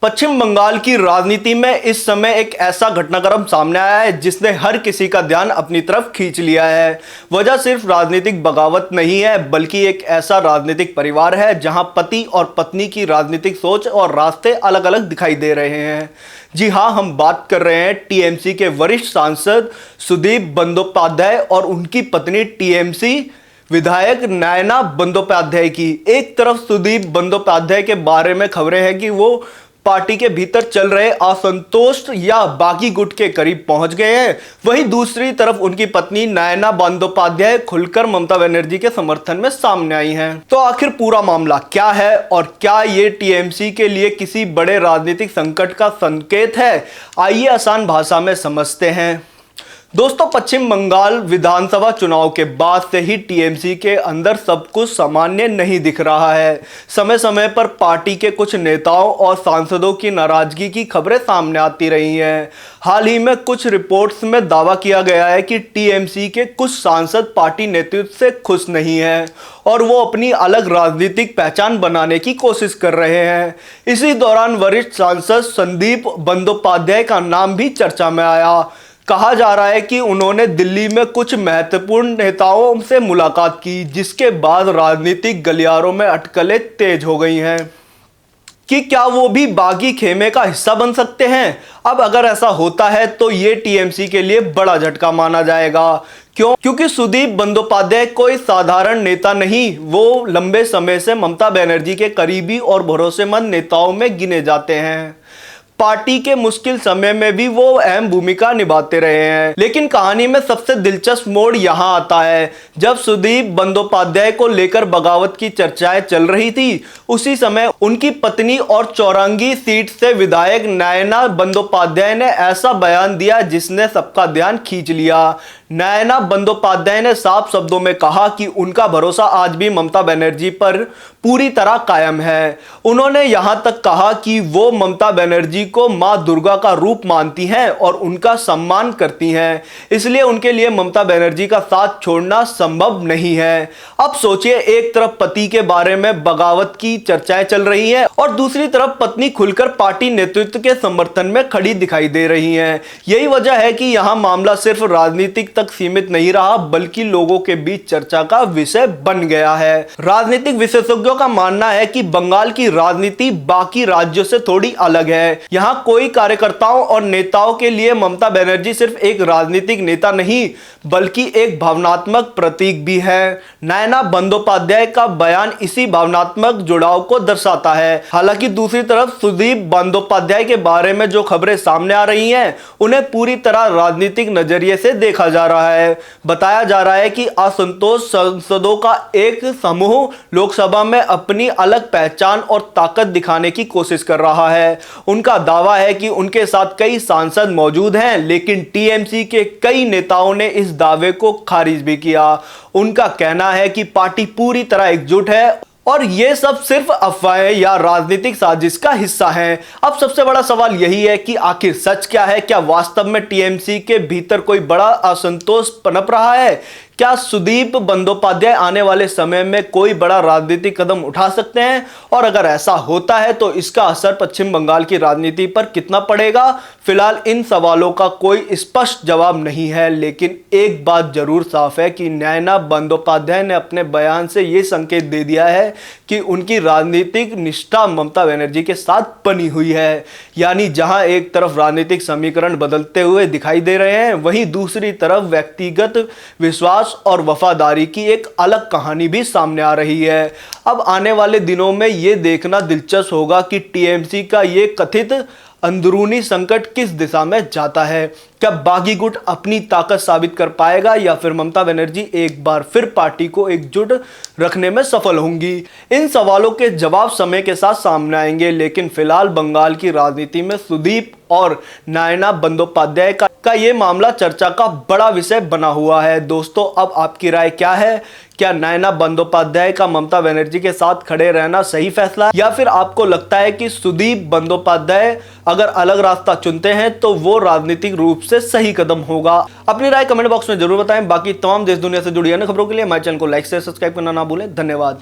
पश्चिम बंगाल की राजनीति में इस समय एक ऐसा घटनाक्रम सामने आया है जिसने हर किसी का ध्यान अपनी तरफ खींच लिया है। वजह सिर्फ राजनीतिक बगावत नहीं है, बल्कि एक ऐसा राजनीतिक परिवार है जहां पति और पत्नी की राजनीतिक सोच और रास्ते अलग अलग दिखाई दे रहे हैं। जी हां, हम बात कर रहे हैं टीएमसी के वरिष्ठ सांसद सुदीप बंदोपाध्याय और उनकी पत्नी टीएमसी विधायक नयना बंदोपाध्याय की। एक तरफ सुदीप बंदोपाध्याय के बारे में खबरें हैं कि वो पार्टी के भीतर चल रहे असंतोष या बागी गुट के करीब पहुंच गए हैं। वहीं दूसरी तरफ उनकी पत्नी नयना बंदोपाध्याय खुलकर ममता बनर्जी के समर्थन में सामने आई हैं। तो आखिर पूरा मामला क्या है और क्या ये टीएमसी के लिए किसी बड़े राजनीतिक संकट का संकेत है? आइए आसान भाषा में समझते हैं। दोस्तों, पश्चिम बंगाल विधानसभा चुनाव के बाद से ही टीएमसी के अंदर सब कुछ सामान्य नहीं दिख रहा है। समय समय पर पार्टी के कुछ नेताओं और सांसदों की नाराजगी की खबरें सामने आती रही हैं। हाल ही में कुछ रिपोर्ट्स में दावा किया गया है कि टीएमसी के कुछ सांसद पार्टी नेतृत्व से खुश नहीं हैं और वो अपनी अलग राजनीतिक पहचान बनाने की कोशिश कर रहे हैं। इसी दौरान वरिष्ठ सांसद सुदीप बंदोपाध्याय का नाम भी चर्चा में आया। कहा जा रहा है कि उन्होंने दिल्ली में कुछ महत्वपूर्ण नेताओं से मुलाकात की, जिसके बाद राजनीतिक गलियारों में अटकलें तेज हो गई हैं कि क्या वो भी बागी खेमे का हिस्सा बन सकते हैं। अब अगर ऐसा होता है तो ये टीएमसी के लिए बड़ा झटका माना जाएगा। क्योंकि सुदीप बंदोपाध्याय कोई साधारण नेता नहीं, वो लंबे समय से ममता बनर्जी के करीबी और भरोसेमंद नेताओं में गिने जाते हैं। पार्टी के मुश्किल समय में भी वो अहम भूमिका निभाते रहे हैं। लेकिन कहानी में सबसे दिलचस्प मोड़ यहां आता है जब सुदीप बंदोपाध्याय को लेकर बगावत की चर्चाएं चल रही थी। उसी समय उनकी पत्नी और चौरंगी सीट से विधायक नयना बंदोपाध्याय ने ऐसा बयान दिया जिसने सबका ध्यान खींच लिया। नयना बंदोपाध्याय ने साफ शब्दों में कहा कि उनका भरोसा आज भी ममता बनर्जी पर पूरी तरह कायम है। उन्होंने यहां तक कहा कि वो ममता बनर्जी को मां दुर्गा का रूप मानती हैं और उनका सम्मान करती हैं, इसलिए उनके लिए ममता बनर्जी का साथ छोड़ना संभव नहीं है। अब सोचिए, एक तरफ पति के बारे में बगावत की चर्चाएं चल रही हैं और दूसरी तरफ पत्नी खुलकर पार्टी नेतृत्व के समर्थन में खड़ी दिखाई दे रही हैं। यही वजह है कि यहां मामला सिर्फ राजनीतिक तक सीमित नहीं रहा, बल्कि लोगों के बीच चर्चा का विषय बन गया है। राजनीतिक विशेषज्ञों का मानना है कि बंगाल की राजनीति बाकी राज्यों से थोड़ी अलग है। यहां कोई कार्यकर्ताओं और नेताओं के लिए ममता बनर्जी सिर्फ एक राजनीतिक नेता नहीं, बल्कि एक भावनात्मक प्रतीक भी है। नयना बंदोपाध्याय का बयान इसी भावनात्मक जुड़ाव को दर्शाता है। हालांकि दूसरी तरफ सुदीप बंदोपाध्याय के बारे में जो खबरें सामने आ रही हैं, उन्हें पूरी तरह राजनीतिक नजरिए से देखा जा रहा है। बताया जा रहा है कि असंतोष सांसदों का एक समूह लोकसभा में अपनी अलग पहचान और ताकत दिखाने की कोशिश कर रहा है। उनका दावा है कि उनके साथ कई सांसद मौजूद हैं, लेकिन टीएमसी के कई नेताओं ने इस दावे को खारिज भी किया। उनका कहना है कि पार्टी पूरी तरह एकजुट है और ये सब सिर्फ अफवाहें या राजनीतिक साजिश का हिस्सा है। अब सबसे बड़ा सवाल यही है कि आखिर सच क्या है? क्या वास्तव में टीएमसी के भीतर कोई बड़ा असंतोष पनप रहा है? क्या सुदीप बंदोपाध्याय आने वाले समय में कोई बड़ा राजनीतिक कदम उठा सकते हैं? और अगर ऐसा होता है तो इसका असर पश्चिम बंगाल की राजनीति पर कितना पड़ेगा? फिलहाल इन सवालों का कोई स्पष्ट जवाब नहीं है, लेकिन एक बात जरूर साफ है कि नयना बंदोपाध्याय ने अपने बयान से यह संकेत दे दिया है कि उनकी राजनीतिक निष्ठा ममता बनर्जी के साथ बनी हुई है। यानी जहां एक तरफ राजनीतिक समीकरण बदलते हुए दिखाई दे रहे हैं, वहीं दूसरी तरफ व्यक्तिगत विश्वास और वफादारी की एक अलग कहानी भी सामने आ रही है। अब आने वाले दिनों में यह देखना दिलचस्प होगा कि टीएमसी का यह कथित अंदरूनी संकट किस दिशा में जाता है। क्या बागी गुट अपनी ताकत साबित कर पाएगा या फिर ममता बनर्जी एक बार फिर पार्टी को एकजुट रखने में सफल होंगी? इन सवालों के जवाब समय के साथ सामने आएंगे, लेकिन फिलहाल बंगाल की राजनीति में सुदीप और नयना बंदोपाध्याय का ये मामला चर्चा का बड़ा विषय बना हुआ है। दोस्तों, अब आपकी राय क्या है? क्या नयना बंदोपाध्याय का ममता बनर्जी के साथ खड़े रहना सही फैसला है, या फिर आपको लगता है कि सुदीप बंदोपाध्याय अगर अलग रास्ता चुनते हैं तो वो राजनीतिक रूप से सही कदम होगा? अपनी राय कमेंट बॉक्स में जरूर बताएं। बाकी तमाम देश दुनिया से जुड़ी अन्य खबरों के लिए हमारे चैनल को लाइक से सब्सक्राइब करना ना भूलें। धन्यवाद।